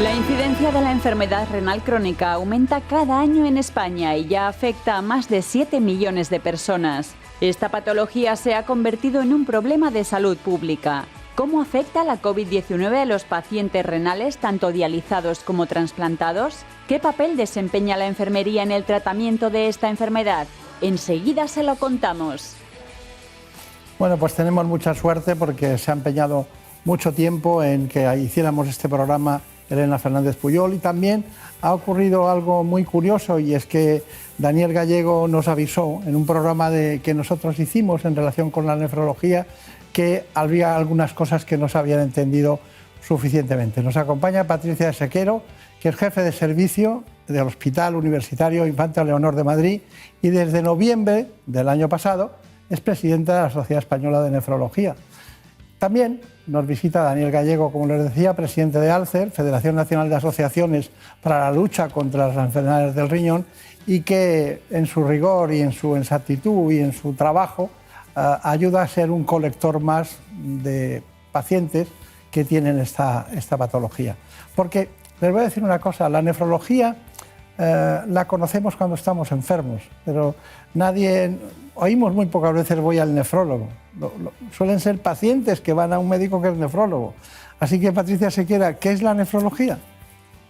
La incidencia de la enfermedad renal crónica aumenta cada año en España y ya afecta a más de 7 millones de personas. Esta patología se ha convertido en un problema de salud pública. ¿Cómo afecta la COVID-19 a los pacientes renales, tanto dializados como trasplantados? ¿Qué papel desempeña la enfermería en el tratamiento de esta enfermedad? Enseguida se lo contamos. Bueno, pues tenemos mucha suerte porque se ha empeñado mucho tiempo en que hiciéramos este programa Elena Fernández Puyol, y también ha ocurrido algo muy curioso, y es que Daniel Gallego nos avisó en un programa que nosotros hicimos en relación con la nefrología que había algunas cosas que no se habían entendido suficientemente. Nos acompaña Patricia Sequero, que es jefe de servicio del Hospital Universitario Infanta Leonor de Madrid y desde noviembre del año pasado es presidenta de la Sociedad Española de Nefrología. También nos visita Daniel Gallego, como les decía, presidente de ALCER, Federación Nacional de Asociaciones para la Lucha contra las Enfermedades del Riñón, y que en su rigor y en su exactitud y en su trabajo ayuda a ser un colector más de pacientes que tienen esta patología. Porque les voy a decir una cosa, la nefrología la conocemos cuando estamos enfermos, pero oímos muy pocas veces voy al nefrólogo. Suelen ser pacientes que van a un médico que es nefrólogo. Así que, Patricia Sequera, ¿qué es la nefrología?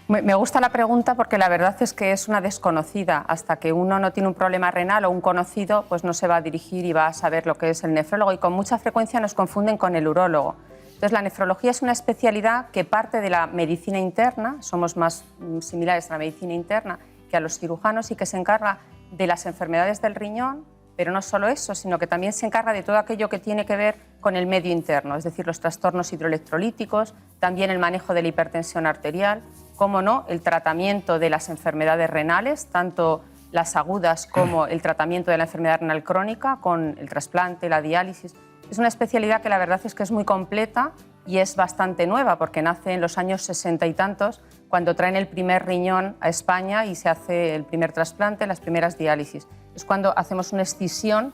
Me gusta la pregunta porque la verdad es que es una desconocida. Hasta que uno no tiene un problema renal o un conocido, pues no se va a dirigir y va a saber lo que es el nefrólogo, y con mucha frecuencia nos confunden con el urólogo. Entonces, la nefrología es una especialidad que parte de la medicina interna, somos más similares a la medicina interna que a los cirujanos, y que se encarga de las enfermedades del riñón, pero no solo eso, sino que también se encarga de todo aquello que tiene que ver con el medio interno, es decir, los trastornos hidroelectrolíticos, también el manejo de la hipertensión arterial, cómo no, el tratamiento de las enfermedades renales, tanto las agudas como el tratamiento de la enfermedad renal crónica, con el trasplante, la diálisis. Es una especialidad que la verdad es que es muy completa y es bastante nueva, porque nace en los años 60 y tantos, cuando traen el primer riñón a España y se hace el primer trasplante, las primeras diálisis. Es cuando hacemos una escisión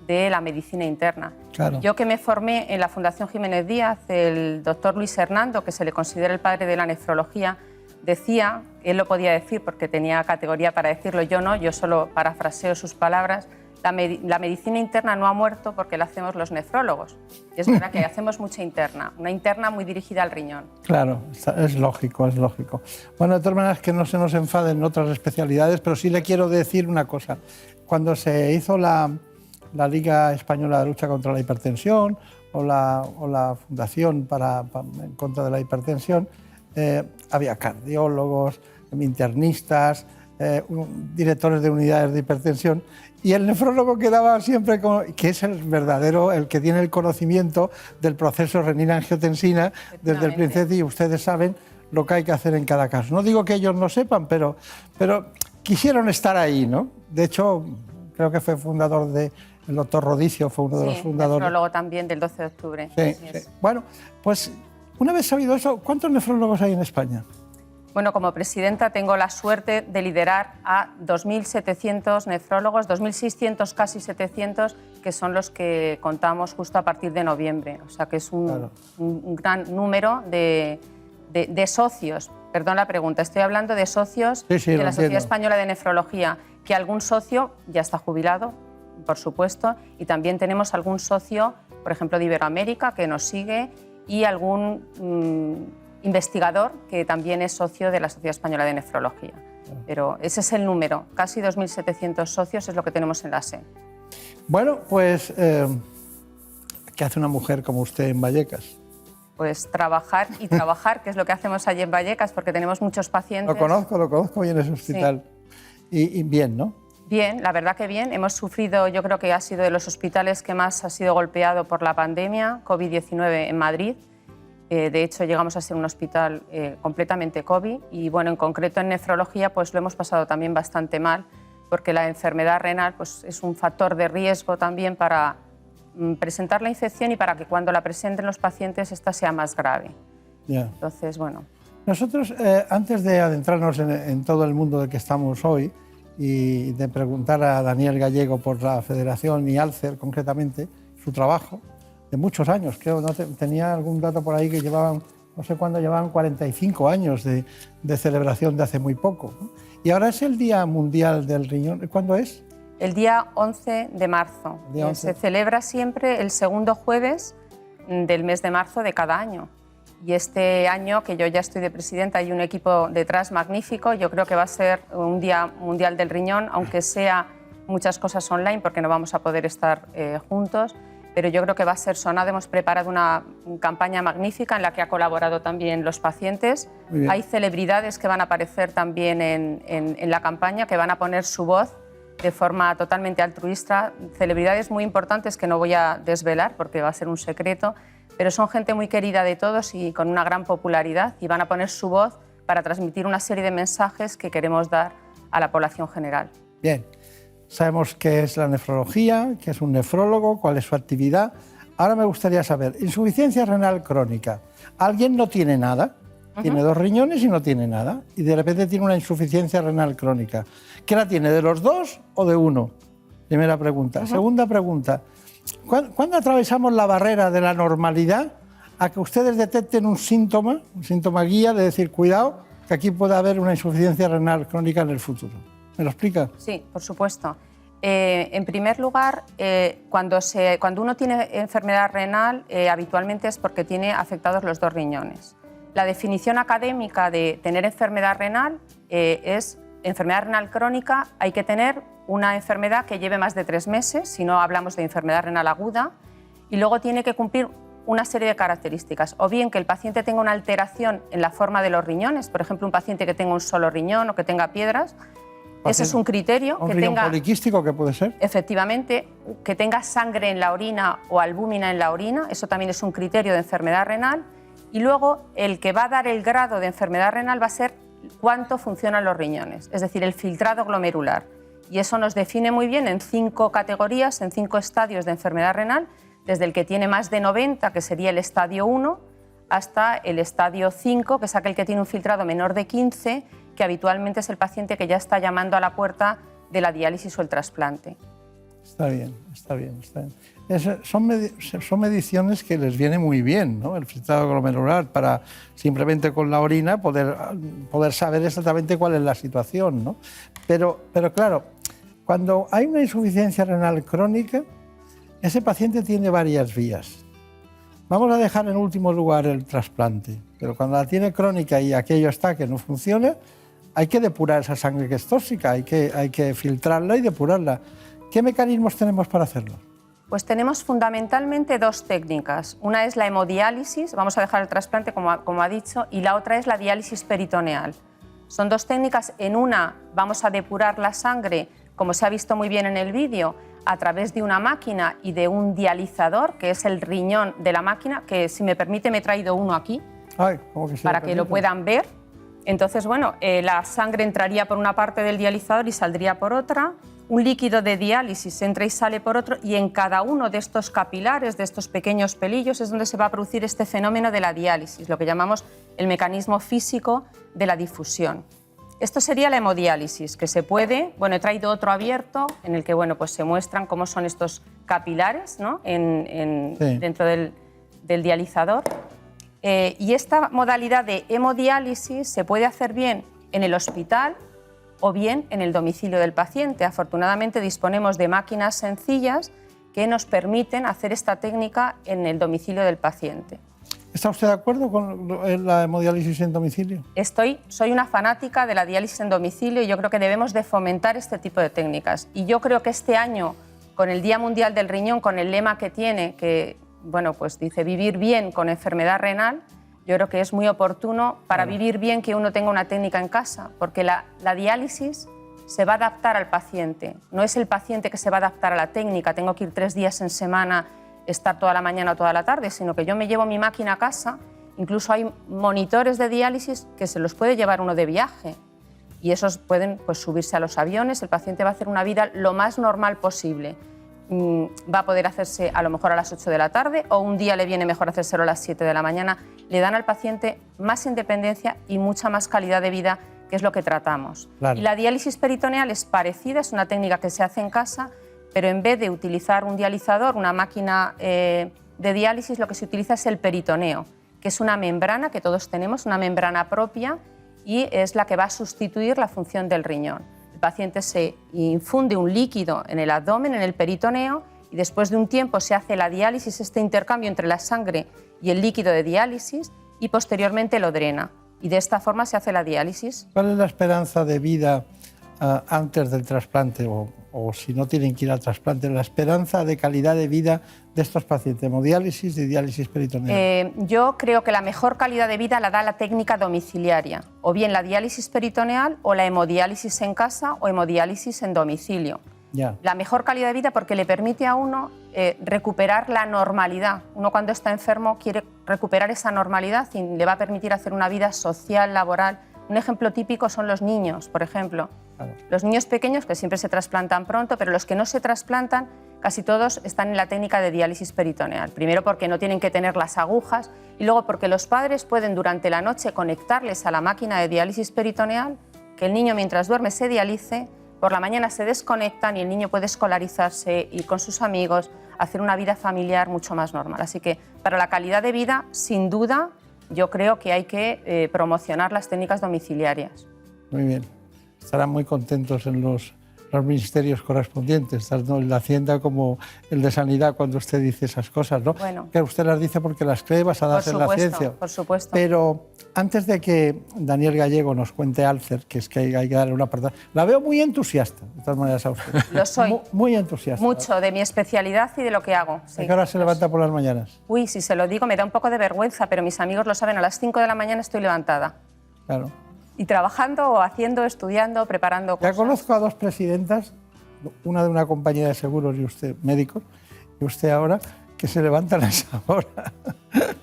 de la medicina interna. Claro. Yo, que me formé en la Fundación Jiménez Díaz, el doctor Luis Hernando, que se le considera el padre de la nefrología, decía, él lo podía decir porque tenía categoría para decirlo, yo no, yo solo parafraseo sus palabras: la medicina interna no ha muerto porque la hacemos los nefrólogos. Y es verdad que hacemos mucha interna, una interna muy dirigida al riñón. Claro, es lógico, es lógico. Bueno, de todas maneras, que no se nos enfaden otras especialidades, pero sí le quiero decir una cosa. Cuando se hizo la Liga Española de Lucha contra la Hipertensión o la Fundación en contra de la hipertensión, había cardiólogos, internistas, directores de unidades de hipertensión, y el nefrólogo quedaba siempre que es el verdadero, el que tiene el conocimiento del proceso renina-angiotensina desde el principio, y ustedes saben lo que hay que hacer en cada caso. No digo que ellos no sepan, pero quisieron estar ahí, ¿no? De hecho, creo que fue fundador el doctor Rodicio, fue uno de los fundadores. Nefrólogo también del 12 de octubre. Sí, sí. Bueno, pues una vez sabido eso, ¿cuántos nefrólogos hay en España? Bueno, como presidenta tengo la suerte de liderar a 2.700 nefrólogos, 2.600, casi 700, que son los que contamos justo a partir de noviembre. O sea que es un gran número de socios. Perdón la pregunta, estoy hablando de socios de la Sociedad Española de Nefrología, que algún socio ya está jubilado, por supuesto, y también tenemos algún socio, por ejemplo, de Iberoamérica, que nos sigue, y algún investigador que también es socio de la Sociedad Española de Nefrología. Pero ese es el número, casi 2.700 socios es lo que tenemos en la SE. Bueno, pues, ¿qué hace una mujer como usted en Vallecas? Pues trabajar y trabajar, que es lo que hacemos allí en Vallecas, porque tenemos muchos pacientes. Lo conozco bien ese hospital. Sí. Y bien, ¿no? Bien, la verdad que bien. Hemos sufrido, yo creo que ha sido de los hospitales que más ha sido golpeado por la pandemia, COVID-19 en Madrid. De hecho, llegamos a ser un hospital completamente COVID, y bueno, en concreto en nefrología pues lo hemos pasado también bastante mal, porque la enfermedad renal pues, es un factor de riesgo también para presentar la infección y para que cuando la presenten los pacientes esta sea más grave. Yeah. Entonces, bueno, Nosotros, antes de adentrarnos en todo el mundo del que estamos hoy y de preguntar a Daniel Gallego por la Federación y Alcer, concretamente, su trabajo de muchos años, creo, ¿no? Tenía algún dato por ahí que llevaban, no sé cuándo, llevaban 45 años de celebración de hace muy poco, ¿no? Y ahora es el Día Mundial del Riñón. ¿Cuándo es? El día 11 de marzo. Se celebra siempre el segundo jueves del mes de marzo de cada año. Y este año, que yo ya estoy de presidenta, hay un equipo detrás magnífico. Yo creo que va a ser un Día Mundial del Riñón, aunque sea muchas cosas online, porque no vamos a poder estar juntos. Pero yo creo que va a ser sonado. Hemos preparado una campaña magnífica en la que ha colaborado también los pacientes. Hay celebridades que van a aparecer también en la campaña, que van a poner su voz de forma totalmente altruista. Celebridades muy importantes que no voy a desvelar porque va a ser un secreto, pero son gente muy querida de todos y con una gran popularidad, y van a poner su voz para transmitir una serie de mensajes que queremos dar a la población general. Bien, sabemos qué es la nefrología, qué es un nefrólogo, cuál es su actividad. Ahora me gustaría saber, insuficiencia renal crónica. ¿Alguien no tiene nada? Tiene 2 riñones y no tiene nada, y de repente tiene una insuficiencia renal crónica. ¿Qué la tiene, de los 2 o de 1? Primera pregunta. Segunda pregunta, ¿cuándo atravesamos la barrera de la normalidad a que ustedes detecten un síntoma guía de decir, cuidado, que aquí puede haber una insuficiencia renal crónica en el futuro? ¿Me lo explica? Sí, por supuesto. En primer lugar, cuando uno tiene enfermedad renal, habitualmente es porque tiene afectados los 2 riñones. La definición académica de tener enfermedad renal es enfermedad renal crónica. Hay que tener una enfermedad que lleve más de 3 meses, si no hablamos de enfermedad renal aguda, y luego tiene que cumplir una serie de características, o bien que el paciente tenga una alteración en la forma de los riñones, por ejemplo, un paciente que tenga un solo riñón o que tenga piedras. Ese es un criterio. ¿Un riñón poliquístico que puede ser? Efectivamente, que tenga sangre en la orina o albúmina en la orina, eso también es un criterio de enfermedad renal. Y luego el que va a dar el grado de enfermedad renal va a ser cuánto funcionan los riñones, es decir, el filtrado glomerular. Y eso nos define muy bien en 5 categorías, en 5 estadios de enfermedad renal, desde el que tiene más de 90, que sería el estadio 1, hasta el estadio 5, que es aquel que tiene un filtrado menor de 15, que habitualmente es el paciente que ya está llamando a la puerta de la diálisis o el trasplante. Está bien, está bien, está bien. Son mediciones que les viene muy bien, ¿no? El filtrado glomerular, para simplemente con la orina poder saber exactamente cuál es la situación, ¿no? Pero claro, cuando hay una insuficiencia renal crónica, ese paciente tiene varias vías. Vamos a dejar en último lugar el trasplante, pero cuando la tiene crónica y aquello está que no funciona, hay que depurar esa sangre que es tóxica, hay que filtrarla y depurarla. ¿Qué mecanismos tenemos para hacerlo? Pues tenemos fundamentalmente 2 técnicas. Una es la hemodiálisis, vamos a dejar el trasplante como ha dicho, y la otra es la diálisis peritoneal. Son 2 técnicas. En una vamos a depurar la sangre, como se ha visto muy bien en el vídeo, a través de una máquina y de un dializador, que es el riñón de la máquina, que si me permite me he traído uno aquí, para que lo puedan ver. Entonces, bueno, la sangre entraría por una parte del dializador y saldría por otra. Un líquido de diálisis entra y sale por otro, y en cada uno de estos capilares, de estos pequeños pelillos, es donde se va a producir este fenómeno de la diálisis, lo que llamamos el mecanismo físico de la difusión. Esto sería la hemodiálisis, que se puede... Bueno, he traído otro abierto en el que pues se muestran cómo son estos capilares, ¿no? Dentro del dializador. Y esta modalidad de hemodiálisis se puede hacer bien en el hospital o bien en el domicilio del paciente. Afortunadamente disponemos de máquinas sencillas que nos permiten hacer esta técnica en el domicilio del paciente. ¿Está usted de acuerdo con la hemodiálisis en domicilio? Soy una fanática de la diálisis en domicilio y yo creo que debemos de fomentar este tipo de técnicas. Y yo creo que este año, con el Día Mundial del Riñón, con el lema que tiene, que pues dice vivir bien con enfermedad renal, yo creo que es muy oportuno para vivir bien que uno tenga una técnica en casa, porque la diálisis se va a adaptar al paciente. No es el paciente que se va a adaptar a la técnica, tengo que ir 3 días en semana, estar toda la mañana o toda la tarde, sino que yo me llevo mi máquina a casa. Incluso hay monitores de diálisis que se los puede llevar uno de viaje y esos pueden subirse a los aviones. El paciente va a hacer una vida lo más normal posible. va a poder hacerse a lo mejor a las 8 de la tarde o un día le viene mejor hacérselo a las 7 de la mañana. Le dan al paciente más independencia y mucha más calidad de vida, que es lo que tratamos. Claro. Y la diálisis peritoneal es parecida, es una técnica que se hace en casa, pero en vez de utilizar un dializador, una máquina de diálisis, lo que se utiliza es el peritoneo, que es una membrana que todos tenemos, una membrana propia, y es la que va a sustituir la función del riñón. El paciente se infunde un líquido en el abdomen, en el peritoneo, y después de un tiempo se hace la diálisis, este intercambio entre la sangre y el líquido de diálisis, y posteriormente lo drena. Y de esta forma se hace la diálisis. ¿Cuál es la esperanza de vida antes del trasplante o si no tienen que ir al trasplante? La esperanza de calidad de vida de estos pacientes, hemodiálisis y diálisis peritoneal. Yo creo que la mejor calidad de vida la da la técnica domiciliaria, o bien la diálisis peritoneal o la hemodiálisis en casa o hemodiálisis en domicilio. Ya. La mejor calidad de vida porque le permite a uno recuperar la normalidad. Uno cuando está enfermo quiere recuperar esa normalidad y le va a permitir hacer una vida social, laboral. Un ejemplo típico son los niños, por ejemplo. Claro. Los niños pequeños que siempre se trasplantan pronto, pero los que no se trasplantan, casi todos están en la técnica de diálisis peritoneal. Primero porque no tienen que tener las agujas y luego porque los padres pueden durante la noche conectarles a la máquina de diálisis peritoneal, que el niño mientras duerme se dialice, por la mañana se desconectan y el niño puede escolarizarse, ir con sus amigos, hacer una vida familiar mucho más normal. Así que para la calidad de vida, sin duda, yo creo que hay que promocionar las técnicas domiciliarias. Muy bien. Estarán muy contentos en los ministerios correspondientes, tanto el de Hacienda como el de Sanidad, cuando usted dice esas cosas, ¿no? Bueno. Que usted las dice porque las cree basadas en la ciencia. Por supuesto. Pero antes de que Daniel Gallego nos cuente Alcer, que es que hay que darle una apartada, la veo muy entusiasta, de todas maneras, a usted. Lo soy. Muy entusiasta. Mucho, de mi especialidad y de lo que hago. Sí. ¿A qué hora se levanta por las mañanas? Uy, si se lo digo me da un poco de vergüenza, pero mis amigos lo saben, a las 5 de la mañana estoy levantada. Claro. Y trabajando o haciendo, estudiando, preparando cosas. Ya conozco a dos presidentas, una de una compañía de seguros y usted médico, y usted ahora, que se levantan a esa hora.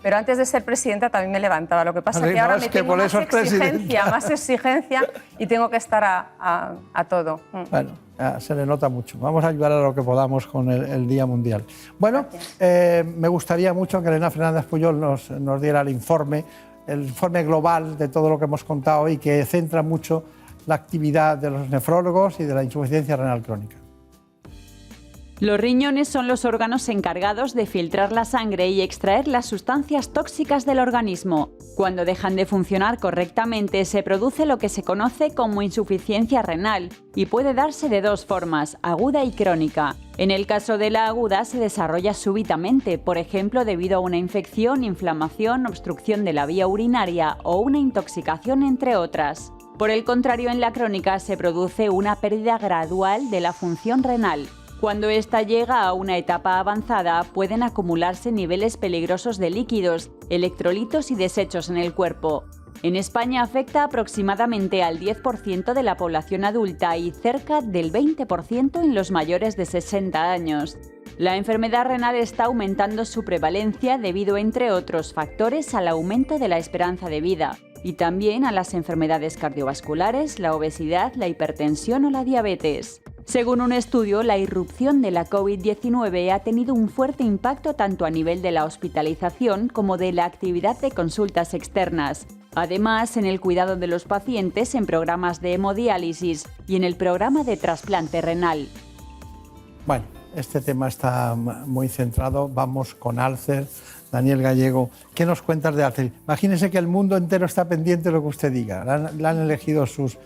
Pero antes de ser presidenta también me levantaba. Lo que pasa es que ahora me tengo más exigencia y tengo que estar a todo. Bueno, se le nota mucho. Vamos a ayudar a lo que podamos con el Día Mundial. Bueno, me gustaría mucho que Elena Fernández Pujol nos diera el informe global de todo lo que hemos contado y que centra mucho la actividad de los nefrólogos y de la insuficiencia renal crónica. Los riñones son los órganos encargados de filtrar la sangre y extraer las sustancias tóxicas del organismo. Cuando dejan de funcionar correctamente, se produce lo que se conoce como insuficiencia renal y puede darse de dos formas, aguda y crónica. En el caso de la aguda se desarrolla súbitamente, por ejemplo debido a una infección, inflamación, obstrucción de la vía urinaria o una intoxicación, entre otras. Por el contrario, en la crónica se produce una pérdida gradual de la función renal. Cuando ésta llega a una etapa avanzada, pueden acumularse niveles peligrosos de líquidos, electrolitos y desechos en el cuerpo. En España afecta aproximadamente al 10% de la población adulta y cerca del 20% en los mayores de 60 años. La enfermedad renal está aumentando su prevalencia debido, entre otros factores, al aumento de la esperanza de vida y también a las enfermedades cardiovasculares, la obesidad, la hipertensión o la diabetes. Según un estudio, la irrupción de la COVID-19 ha tenido un fuerte impacto tanto a nivel de la hospitalización como de la actividad de consultas externas. Además, en el cuidado de los pacientes en programas de hemodiálisis y en el programa de trasplante renal. Bueno, este tema está muy centrado. Vamos con Alcer. Daniel Gallego, ¿qué nos cuentas de Alcer? Imagínese que el mundo entero está pendiente de lo que usted diga. La han elegido sus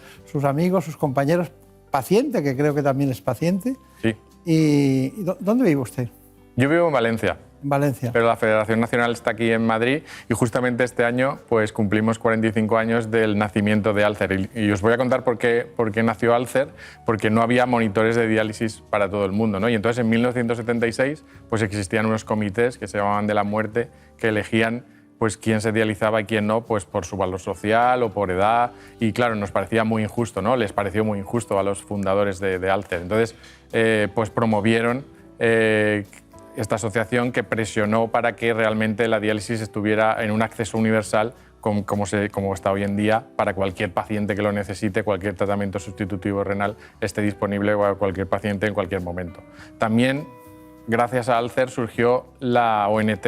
amigos, sus compañeros, paciente, que creo que también es paciente. Sí. ¿Y dónde vive usted? Yo vivo en Valencia. Valencia. Pero la Federación Nacional está aquí en Madrid y justamente este año pues cumplimos 45 años del nacimiento de Alcer. Y os voy a contar por qué nació Alcer, porque no había monitores de diálisis para todo el mundo, ¿no? Y entonces en 1976 pues existían unos comités que se llamaban de la muerte que elegían pues quién se dializaba y quién no, pues por su valor social o por edad. Y claro, nos parecía muy injusto, ¿no? Les pareció muy injusto a los fundadores de Alcer. Entonces pues promovieron esta asociación que presionó para que realmente la diálisis estuviera en un acceso universal como está hoy en día, para cualquier paciente que lo necesite, cualquier tratamiento sustitutivo renal esté disponible para cualquier paciente en cualquier momento. También gracias a Alcer surgió la ONT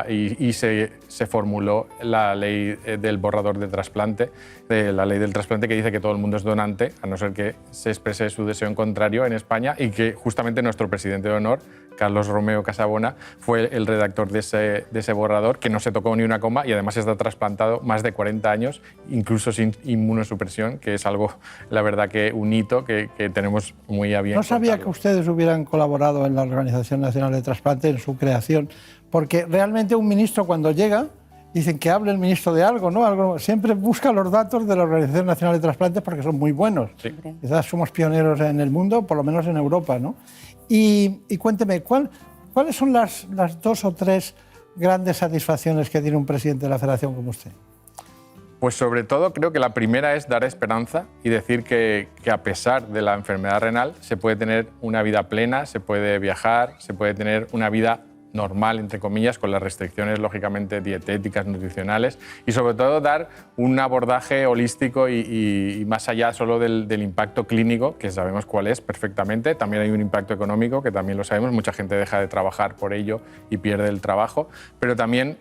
y se formuló la ley del borrador de trasplante, la ley del trasplante, que dice que todo el mundo es donante, a no ser que se exprese su deseo en contrario en España, y que justamente nuestro presidente de honor, Carlos Romeo Casabona, fue el redactor de ese borrador, que no se tocó ni una coma y además está trasplantado más de 40 años, incluso sin inmunosupresión, que es algo, la verdad, que un hito que tenemos muy a bien. No sabía contarlo. que ustedes hubieran colaborado en la Organización Nacional de Trasplante en su creación, porque realmente un ministro cuando llega, dicen que hable el ministro de algo, ¿no? Siempre busca los datos de la Organización Nacional de Trasplantes porque son muy buenos. Sí. Quizás somos pioneros en el mundo, por lo menos en Europa, ¿no? Y cuénteme, ¿cuáles son las 2 o 3 grandes satisfacciones que tiene un presidente de la Federación como usted? Pues sobre todo creo que la primera es dar esperanza y decir que a pesar de la enfermedad renal se puede tener una vida plena, se puede viajar, se puede tener una vida normal, entre comillas, con las restricciones lógicamente dietéticas, nutricionales, y sobre todo dar un abordaje holístico y más allá solo del impacto clínico, que sabemos cuál es perfectamente. También hay un impacto económico, que también lo sabemos, mucha gente deja de trabajar por ello y pierde el trabajo, pero también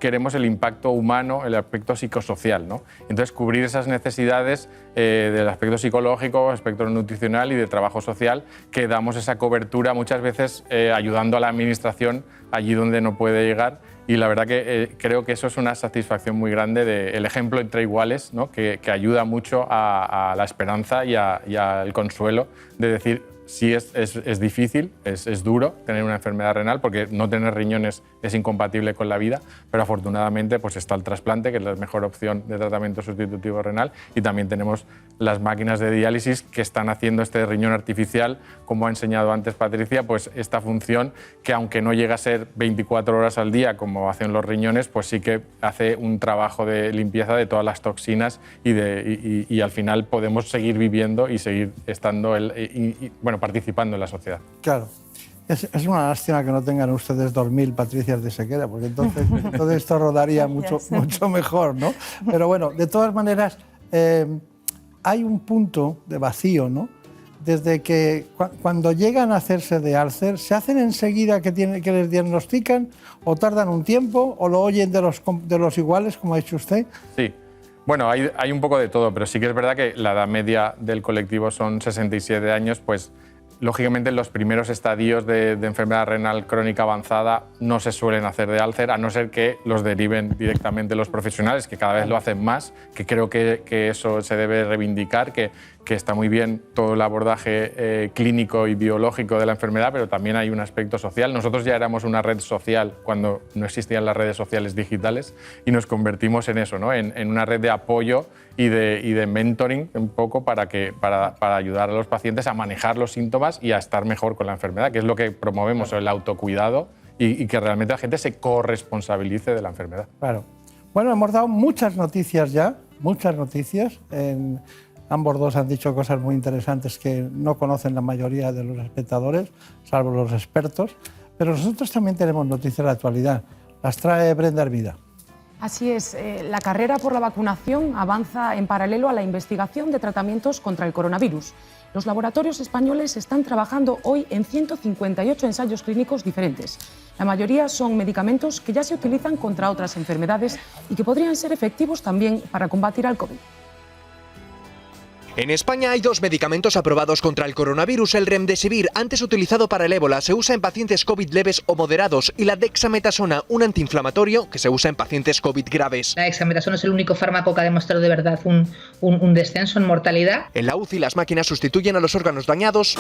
queremos el impacto humano, el aspecto psicosocial, ¿no? Entonces, cubrir esas necesidades del aspecto psicológico, aspecto nutricional y de trabajo social, que damos esa cobertura muchas veces ayudando a la administración allí donde no puede llegar. Y la verdad que creo que eso es una satisfacción muy grande del ejemplo entre iguales, ¿no? que ayuda mucho a la esperanza y al consuelo de decir, sí es difícil, es duro tener una enfermedad renal porque no tener riñones es incompatible con la vida, pero afortunadamente pues está el trasplante, que es la mejor opción de tratamiento sustitutivo renal, y también tenemos las máquinas de diálisis que están haciendo este riñón artificial, como ha enseñado antes Patricia, pues esta función que aunque no llega a ser 24 horas al día como hacen los riñones, pues sí que hace un trabajo de limpieza de todas las toxinas y al final podemos seguir viviendo y seguir estando participando en la sociedad. Claro. Es una lástima que no tengan ustedes 2.000 Patricias de Sequera, porque entonces todo esto rodaría mucho mejor, ¿no? Pero bueno, de todas maneras, hay un punto de vacío, ¿no? Desde que cuando llegan a hacerse de Alcer, ¿se hacen enseguida que les diagnostican o tardan un tiempo o lo oyen de los iguales, como ha dicho usted? Sí. Bueno, hay un poco de todo, pero sí que es verdad que la edad media del colectivo son 67 años, pues lógicamente en los primeros estadios de enfermedad renal crónica avanzada no se suelen hacer de Alcer, a no ser que los deriven directamente los profesionales, que cada vez lo hacen más, que creo que eso se debe reivindicar, que está muy bien todo el abordaje clínico y biológico de la enfermedad, pero también hay un aspecto social. Nosotros ya éramos una red social cuando no existían las redes sociales digitales y nos convertimos en eso, ¿no? en una red de apoyo y de mentoring un poco para ayudar a los pacientes a manejar los síntomas y a estar mejor con la enfermedad, que es lo que promovemos, el autocuidado y que realmente la gente se corresponsabilice de la enfermedad. Claro. Bueno, hemos dado muchas noticias ya, muchas noticias. Ambos dos han dicho cosas muy interesantes que no conocen la mayoría de los espectadores, salvo los expertos. Pero nosotros también tenemos noticias de actualidad. Las trae Brenda Hermida. Así es, la carrera por la vacunación avanza en paralelo a la investigación de tratamientos contra el coronavirus. Los laboratorios españoles están trabajando hoy en 158 ensayos clínicos diferentes. La mayoría son medicamentos que ya se utilizan contra otras enfermedades y que podrían ser efectivos también para combatir al COVID. En España hay 2 medicamentos aprobados contra el coronavirus. El Remdesivir, antes utilizado para el ébola, se usa en pacientes COVID leves o moderados, y la dexametasona, un antiinflamatorio que se usa en pacientes COVID graves. La dexametasona es el único fármaco que ha demostrado de verdad un descenso en mortalidad. En la UCI las máquinas sustituyen a los órganos dañados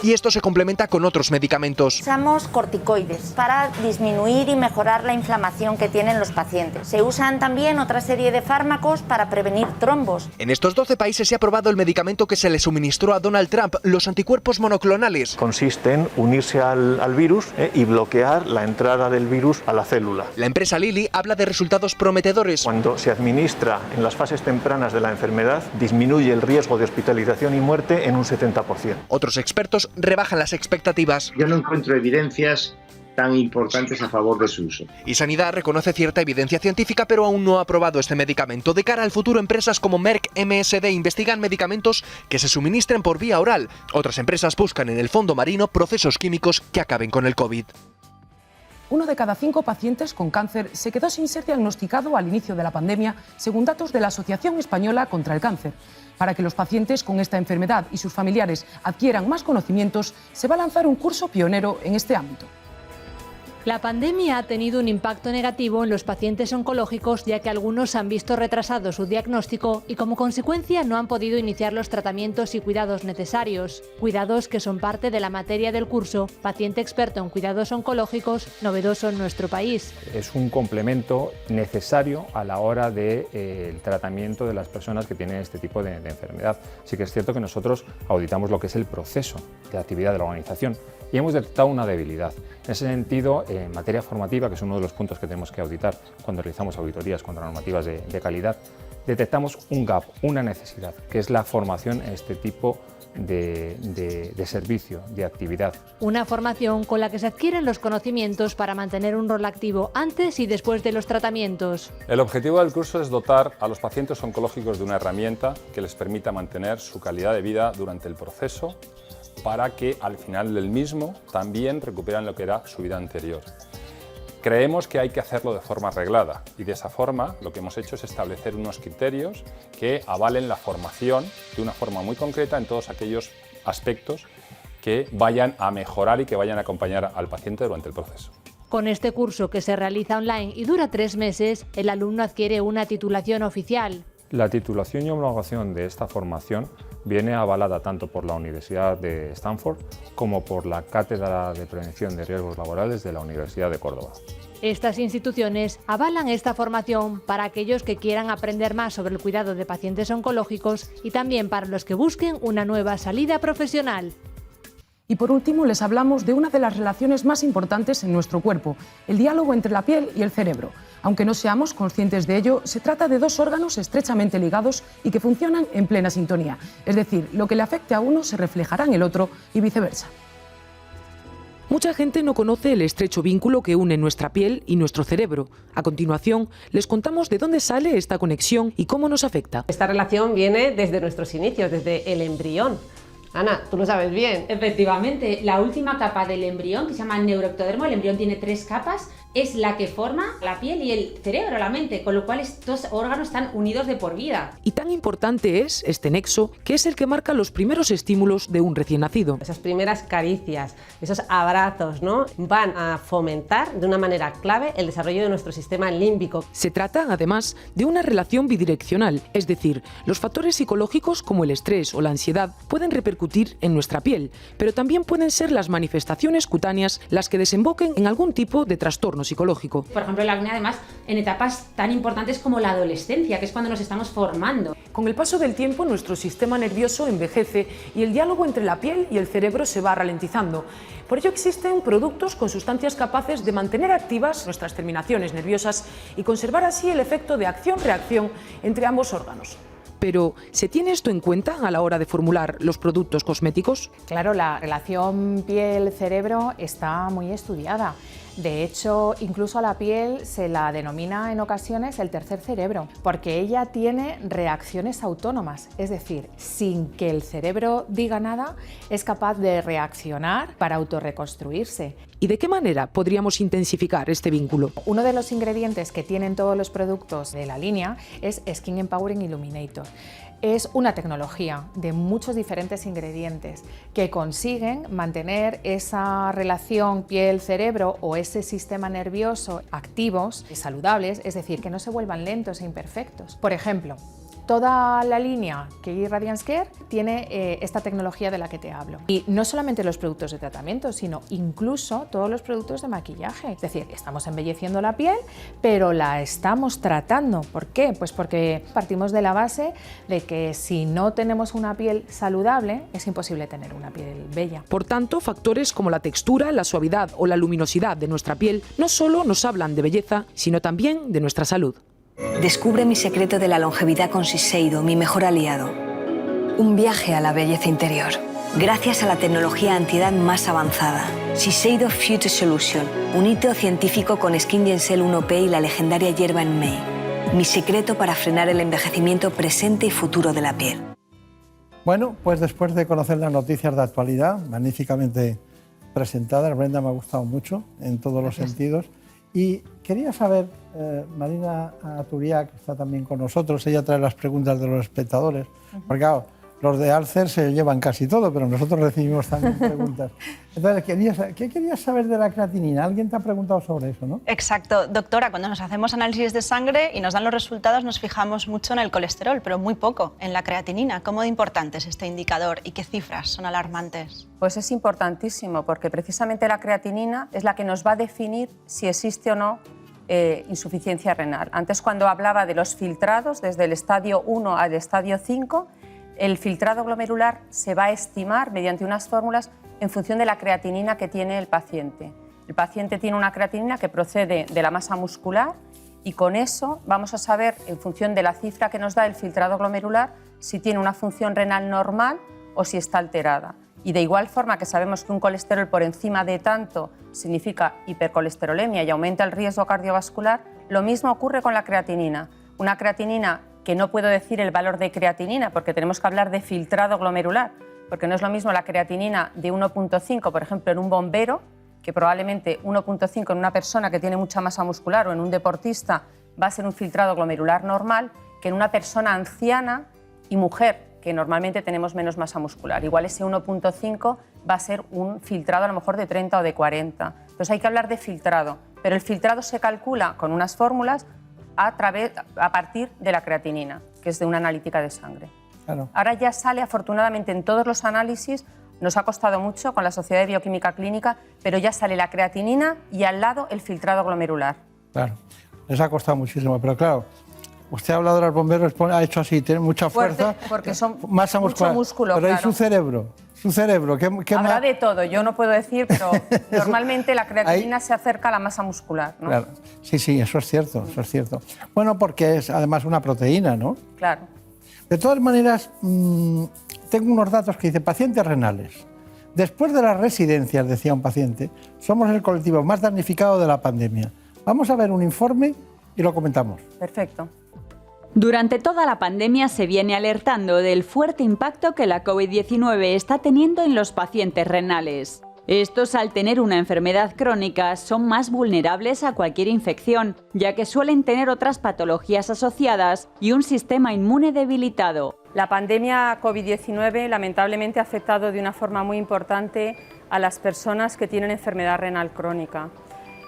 y esto se complementa con otros medicamentos. Usamos corticoides para disminuir y mejorar la inflamación que tienen los pacientes. Se usan también otra serie de fármacos para prevenir trombos. En estos 12 países se ha aprobado el medicamento que se le suministró a Donald Trump, los anticuerpos monoclonales. Consiste en unirse al virus y bloquear la entrada del virus a la célula. La empresa Lilly habla de resultados prometedores. Cuando se administra en las fases tempranas de la enfermedad, disminuye el riesgo de hospitalización y muerte en un 70%. Otros expertos rebajan las expectativas. Yo no encuentro evidencias tan importantes a favor de su uso. Y Sanidad reconoce cierta evidencia científica, pero aún no ha aprobado este medicamento. De cara al futuro, empresas como Merck MSD investigan medicamentos que se suministren por vía oral. Otras empresas buscan en el fondo marino procesos químicos que acaben con el COVID. 1 de cada 5 pacientes con cáncer se quedó sin ser diagnosticado al inicio de la pandemia, según datos de la Asociación Española contra el Cáncer. Para que los pacientes con esta enfermedad y sus familiares adquieran más conocimientos, se va a lanzar un curso pionero en este ámbito. La pandemia ha tenido un impacto negativo en los pacientes oncológicos, ya que algunos han visto retrasado su diagnóstico y como consecuencia no han podido iniciar los tratamientos y cuidados necesarios. Cuidados que son parte de la materia del curso Paciente Experto en Cuidados Oncológicos, novedoso en nuestro país. Es un complemento necesario a la hora del tratamiento de las personas que tienen este tipo de enfermedad. Sí que es cierto que nosotros auditamos lo que es el proceso de actividad de la organización y hemos detectado una debilidad. En ese sentido, en materia formativa, que es uno de los puntos que tenemos que auditar cuando realizamos auditorías contra normativas de calidad, detectamos un gap, una necesidad, que es la formación en este tipo de servicio, de actividad. Una formación con la que se adquieren los conocimientos para mantener un rol activo antes y después de los tratamientos. El objetivo del curso es dotar a los pacientes oncológicos de una herramienta que les permita mantener su calidad de vida durante el proceso, para que al final del mismo también recuperen lo que era su vida anterior. Creemos que hay que hacerlo de forma reglada y de esa forma lo que hemos hecho es establecer unos criterios que avalen la formación de una forma muy concreta en todos aquellos aspectos que vayan a mejorar y que vayan a acompañar al paciente durante el proceso. Con este curso, que se realiza online y dura 3 meses, el alumno adquiere una titulación oficial. La titulación y homologación de esta formación viene avalada tanto por la Universidad de Stanford como por la Cátedra de Prevención de Riesgos Laborales de la Universidad de Córdoba. Estas instituciones avalan esta formación para aquellos que quieran aprender más sobre el cuidado de pacientes oncológicos y también para los que busquen una nueva salida profesional. Y por último, les hablamos de una de las relaciones más importantes en nuestro cuerpo, el diálogo entre la piel y el cerebro. Aunque no seamos conscientes de ello, se trata de 2 órganos estrechamente ligados y que funcionan en plena sintonía. Es decir, lo que le afecte a uno se reflejará en el otro y viceversa. Mucha gente no conoce el estrecho vínculo que une nuestra piel y nuestro cerebro. A continuación, les contamos de dónde sale esta conexión y cómo nos afecta. Esta relación viene desde nuestros inicios, desde el embrión. Ana, tú lo sabes bien. Efectivamente, la última capa del embrión, que se llama neuroectodermo, el embrión tiene 3 capas, es la que forma la piel y el cerebro, la mente, con lo cual estos órganos están unidos de por vida. Y tan importante es este nexo, que es el que marca los primeros estímulos de un recién nacido. Esas primeras caricias, esos abrazos, ¿no?, van a fomentar de una manera clave el desarrollo de nuestro sistema límbico. Se trata, además, de una relación bidireccional, es decir, los factores psicológicos como el estrés o la ansiedad pueden repercutir en nuestra piel, pero también pueden ser las manifestaciones cutáneas las que desemboquen en algún tipo de trastorno psicológico. Por ejemplo, el acné, además, en etapas tan importantes como la adolescencia, que es cuando nos estamos formando. Con el paso del tiempo, nuestro sistema nervioso envejece y el diálogo entre la piel y el cerebro se va ralentizando. Por ello existen productos con sustancias capaces de mantener activas nuestras terminaciones nerviosas y conservar así el efecto de acción-reacción entre ambos órganos. Pero, ¿se tiene esto en cuenta a la hora de formular los productos cosméticos? Claro, la relación piel-cerebro está muy estudiada. De hecho, incluso a la piel se la denomina en ocasiones el tercer cerebro, porque ella tiene reacciones autónomas, es decir, sin que el cerebro diga nada, es capaz de reaccionar para autorreconstruirse. ¿Y de qué manera podríamos intensificar este vínculo? Uno de los ingredientes que tienen todos los productos de la línea es Skin Empowering Illuminator. Es una tecnología de muchos diferentes ingredientes que consiguen mantener esa relación piel-cerebro o ese sistema nervioso activos y saludables, es decir, que no se vuelvan lentos e imperfectos. Por ejemplo, toda la línea KEI Radiance Care tiene esta tecnología de la que te hablo. Y no solamente los productos de tratamiento, sino incluso todos los productos de maquillaje. Es decir, estamos embelleciendo la piel, pero la estamos tratando. ¿Por qué? Pues porque partimos de la base de que si no tenemos una piel saludable, es imposible tener una piel bella. Por tanto, factores como la textura, la suavidad o la luminosidad de nuestra piel no solo nos hablan de belleza, sino también de nuestra salud. Descubre mi secreto de la longevidad con Shiseido, mi mejor aliado. Un viaje a la belleza interior. gracias a la tecnología antiedad más avanzada. Shiseido Future Solution, un hito científico con Skin Gencel 1P y la legendaria hierba en Mei. Mi secreto para frenar el envejecimiento presente y futuro de la piel. Bueno, pues después de conocer las noticias de actualidad, magníficamente presentadas, Brenda, me ha gustado mucho en todos los sentidos. Y quería saber, Marina Aturiá, que está también con nosotros, ella trae las preguntas de los espectadores, porque claro, los de Alcer se llevan casi todo, pero nosotros recibimos también preguntas. Entonces, ¿qué querías saber de la creatinina? Alguien te ha preguntado sobre eso, ¿no? Exacto. Doctora, cuando nos hacemos análisis de sangre y nos dan los resultados, nos fijamos mucho en el colesterol, pero muy poco en la creatinina. ¿Cómo de importante es este indicador y qué cifras son alarmantes? Pues es importantísimo, porque precisamente la creatinina es la que nos va a definir si existe o no insuficiencia renal. Antes, cuando hablaba de los filtrados, desde el estadio 1 al estadio 5, el filtrado glomerular se va a estimar mediante unas fórmulas en función de la creatinina que tiene el paciente. El paciente tiene una creatinina que procede de la masa muscular y con eso vamos a saber, en función de la cifra que nos da el filtrado glomerular, si tiene una función renal normal o si está alterada. Y de igual forma que sabemos que un colesterol por encima de tanto significa hipercolesterolemia y aumenta el riesgo cardiovascular, lo mismo ocurre con la creatinina. Una creatinina que no puedo decir el valor de creatinina porque tenemos que hablar de filtrado glomerular, porque no es lo mismo la creatinina de 1,5, por ejemplo, en un bombero, que probablemente 1,5 en una persona que tiene mucha masa muscular o en un deportista va a ser un filtrado glomerular normal, que en una persona anciana y mujer, que normalmente tenemos menos masa muscular. Igual ese 1,5 va a ser un filtrado a lo mejor de 30 o de 40. Entonces hay que hablar de filtrado, pero el filtrado se calcula con unas fórmulas a partir de la creatinina, que es de una analítica de sangre. Claro. Ahora ya sale, afortunadamente, en todos los análisis, nos ha costado mucho con la Sociedad de Bioquímica Clínica, pero ya sale la creatinina y al lado el filtrado glomerular. Claro, les ha costado muchísimo, pero claro, usted ha hablado de los bomberos, ha hecho así, tiene mucha fuerza, porque son masa muscular, mucho músculo, pero claro. ¿y su cerebro? ¿Qué Habrá más? de todo, yo no puedo decir, pero normalmente la creatinina se acerca a la masa muscular, ¿no? Claro. Sí, eso es cierto, eso es cierto. Bueno, porque es además una proteína, ¿no? Claro. De todas maneras, tengo unos datos que dice pacientes renales. Después de las residencias, decía un paciente, somos el colectivo más damnificado de la pandemia. Vamos a ver un informe y lo comentamos. Perfecto. Durante toda la pandemia se viene alertando del fuerte impacto que la COVID-19 está teniendo en los pacientes renales. Estos, al tener una enfermedad crónica, son más vulnerables a cualquier infección, ya que suelen tener otras patologías asociadas y un sistema inmune debilitado. La pandemia COVID-19 lamentablemente ha afectado de una forma muy importante a las personas que tienen enfermedad renal crónica,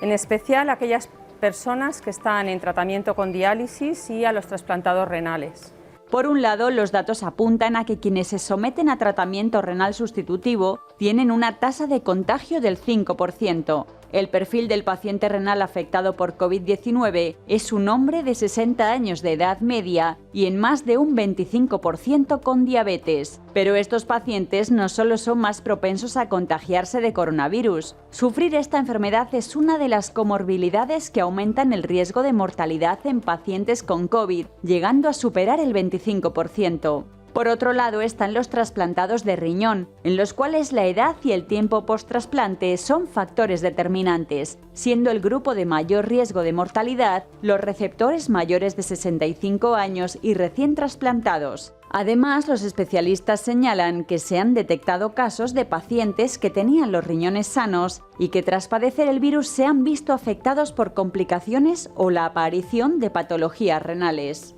en especial a aquellas personas que están en tratamiento con diálisis y a los trasplantados renales. Por un lado, los datos apuntan a que quienes se someten a tratamiento renal sustitutivo tienen una tasa de contagio del 5%. El perfil del paciente renal afectado por COVID-19 es un hombre de 60 años de edad media y en más de un 25% con diabetes. Pero estos pacientes no solo son más propensos a contagiarse de coronavirus. Sufrir esta enfermedad es una de las comorbilidades que aumentan el riesgo de mortalidad en pacientes con COVID, llegando a superar el 25%. Por otro lado están los trasplantados de riñón, en los cuales la edad y el tiempo post-trasplante son factores determinantes, siendo el grupo de mayor riesgo de mortalidad los receptores mayores de 65 años y recién trasplantados. Además, los especialistas señalan que se han detectado casos de pacientes que tenían los riñones sanos y que tras padecer el virus se han visto afectados por complicaciones o la aparición de patologías renales.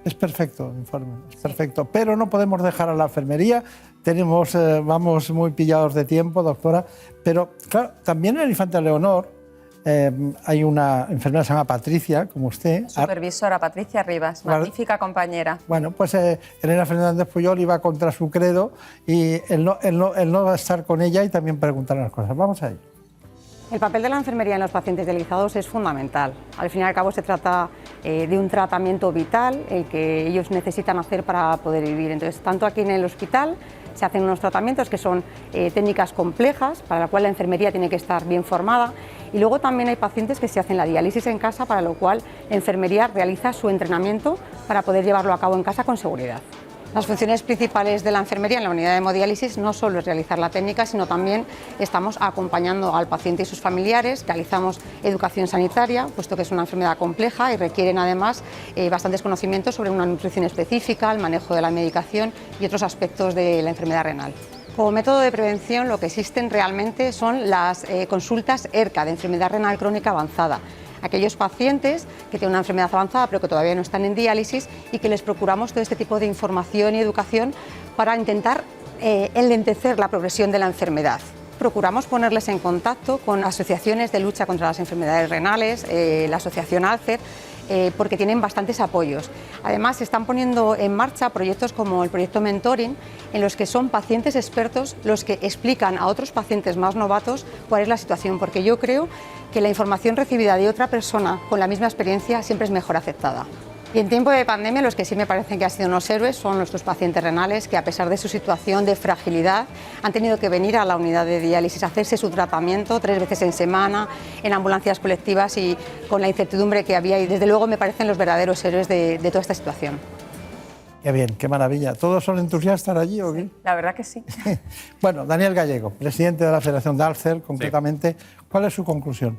Es perfecto el informe, es perfecto, pero no podemos dejar a la enfermería, vamos muy pillados de tiempo, doctora, pero claro, también en el Infante Leonor hay una enfermera que se llama Patricia, como usted. Supervisora Patricia Rivas, magnífica compañera. Bueno, pues Elena Fernández Puyol iba contra su credo y él no va a estar con ella y también preguntarle las cosas. Vamos a ello. El papel de la enfermería en los pacientes dializados es fundamental. Al fin y al cabo se trata de un tratamiento vital el que ellos necesitan hacer para poder vivir. Entonces, tanto aquí en el hospital se hacen unos tratamientos que son técnicas complejas, para la cual la enfermería tiene que estar bien formada. Y luego también hay pacientes que se hacen la diálisis en casa, para lo cual la enfermería realiza su entrenamiento para poder llevarlo a cabo en casa con seguridad. Las funciones principales de la enfermería en la unidad de hemodiálisis no solo es realizar la técnica, sino también estamos acompañando al paciente y sus familiares, realizamos educación sanitaria, puesto que es una enfermedad compleja y requieren además bastantes conocimientos sobre una nutrición específica, el manejo de la medicación y otros aspectos de la enfermedad renal. Como método de prevención, lo que existen realmente son las consultas ERCA, de enfermedad renal crónica avanzada. Aquellos pacientes que tienen una enfermedad avanzada pero que todavía no están en diálisis y que les procuramos todo este tipo de información y educación para intentar enlentecer la progresión de la enfermedad. Procuramos ponerles en contacto con asociaciones de lucha contra las enfermedades renales, la Asociación Alcer, porque tienen bastantes apoyos. Además, se están poniendo en marcha proyectos como el proyecto Mentoring, en los que son pacientes expertos los que explican a otros pacientes más novatos cuál es la situación, porque yo creo que la información recibida de otra persona con la misma experiencia siempre es mejor aceptada. Y en tiempo de pandemia, los que sí me parecen que han sido unos héroes son nuestros pacientes renales, que a pesar de su situación de fragilidad han tenido que venir a la unidad de diálisis a hacerse su tratamiento 3 veces en semana, en ambulancias colectivas y con la incertidumbre que había. Y desde luego me parecen los verdaderos héroes de toda esta situación. Qué bien, qué maravilla. ¿Todos son entusiastas allí o qué? La verdad que sí. Bueno, Daniel Gallego, presidente de la Federación de Alcer, concretamente, ¿cuál es su conclusión?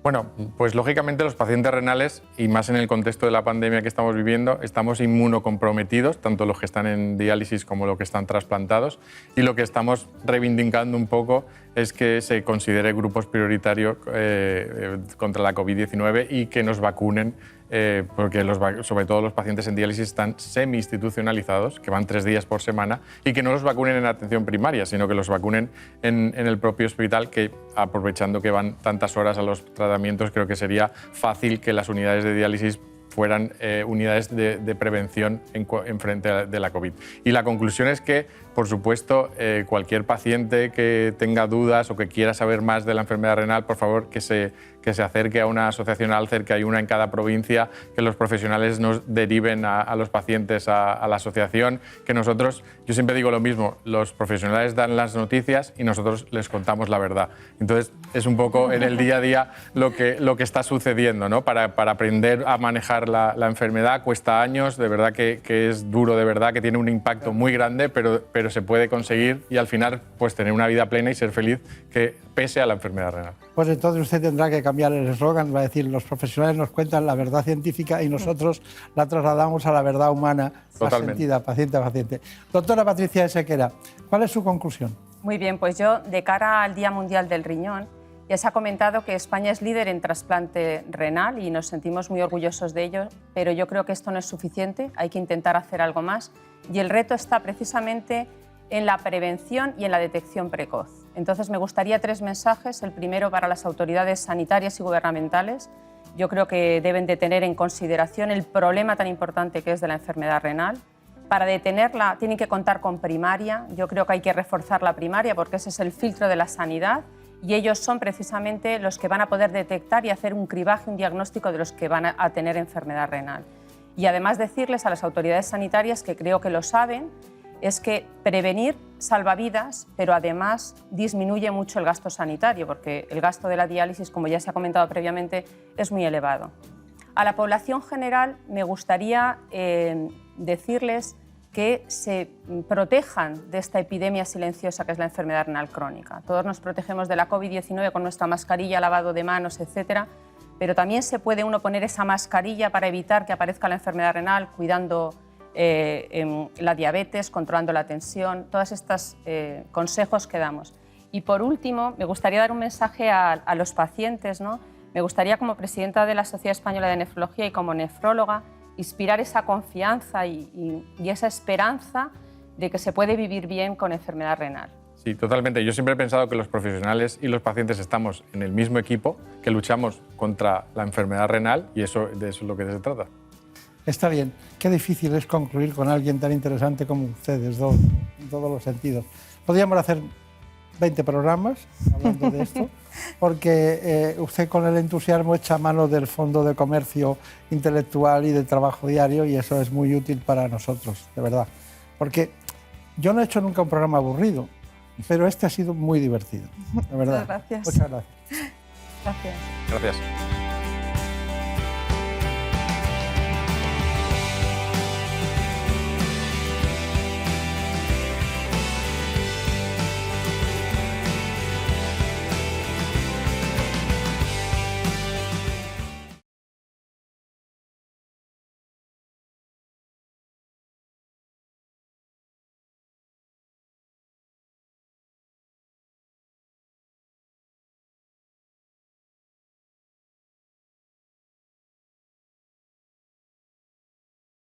Bueno, pues lógicamente los pacientes renales, y más en el contexto de la pandemia que estamos viviendo, estamos inmunocomprometidos, tanto los que están en diálisis como los que están trasplantados, y lo que estamos reivindicando un poco es que se considere grupos prioritarios contra la COVID-19 y que nos vacunen, porque sobre todo los pacientes en diálisis están semi-institucionalizados, que van 3 días por semana, y que no los vacunen en atención primaria, sino que los vacunen en el propio hospital, que aprovechando que van tantas horas a los tratamientos, creo que sería fácil que las unidades de diálisis fueran unidades de prevención en frente de la COVID. Y la conclusión es que, por supuesto, cualquier paciente que tenga dudas o que quiera saber más de la enfermedad renal, por favor, que se acerque a una asociación Alcer, que hay una en cada provincia, que los profesionales nos deriven a los pacientes a la asociación, que nosotros, yo siempre digo lo mismo, los profesionales dan las noticias y nosotros les contamos la verdad. Entonces, es un poco en el día a día lo que está sucediendo, ¿no? Para aprender a manejar la enfermedad cuesta años, de verdad que es duro, de verdad que tiene un impacto muy grande, pero se puede conseguir y al final pues tener una vida plena y ser feliz, que pese a la enfermedad renal. Pues entonces usted tendrá que cambiar el eslogan, va a decir, los profesionales nos cuentan la verdad científica y nosotros la trasladamos a la verdad humana, más sentida, paciente a paciente. Doctora Patricia Sequera, ¿cuál es su conclusión? Muy bien, pues yo, de cara al Día Mundial del Riñón, ya se ha comentado que España es líder en trasplante renal y nos sentimos muy orgullosos de ello, pero yo creo que esto no es suficiente, hay que intentar hacer algo más y el reto está precisamente en la prevención y en la detección precoz. Entonces me gustaría 3 mensajes. El primero, para las autoridades sanitarias y gubernamentales. Yo creo que deben de tener en consideración el problema tan importante que es de la enfermedad renal. Para detenerla tienen que contar con primaria. Yo creo que hay que reforzar la primaria porque ese es el filtro de la sanidad y ellos son precisamente los que van a poder detectar y hacer un cribaje, un diagnóstico de los que van a tener enfermedad renal. Y además decirles a las autoridades sanitarias, que creo que lo saben, es que prevenir salva vidas, pero además disminuye mucho el gasto sanitario, porque el gasto de la diálisis, como ya se ha comentado previamente, es muy elevado. A la población general me gustaría decirles que se protejan de esta epidemia silenciosa que es la enfermedad renal crónica. Todos nos protegemos de la COVID-19 con nuestra mascarilla, lavado de manos, etcétera, pero también se puede uno poner esa mascarilla para evitar que aparezca la enfermedad renal, cuidando la diabetes, controlando la tensión, todos estos consejos que damos. Y por último, me gustaría dar un mensaje a los pacientes, ¿no? Me gustaría, como presidenta de la Sociedad Española de Nefrología y como nefróloga, inspirar esa confianza y esa esperanza de que se puede vivir bien con enfermedad renal. Sí, totalmente. Yo siempre he pensado que los profesionales y los pacientes estamos en el mismo equipo, que luchamos contra la enfermedad renal y de eso es lo que se trata. Está bien. Qué difícil es concluir con alguien tan interesante como ustedes dos, en todos los sentidos. Podríamos hacer 20 programas hablando de esto, porque usted con el entusiasmo echa mano del Fondo de Comercio Intelectual y del trabajo diario y eso es muy útil para nosotros, de verdad. Porque yo no he hecho nunca un programa aburrido, pero este ha sido muy divertido, de verdad. Muchas gracias. Muchas gracias. Gracias. Gracias.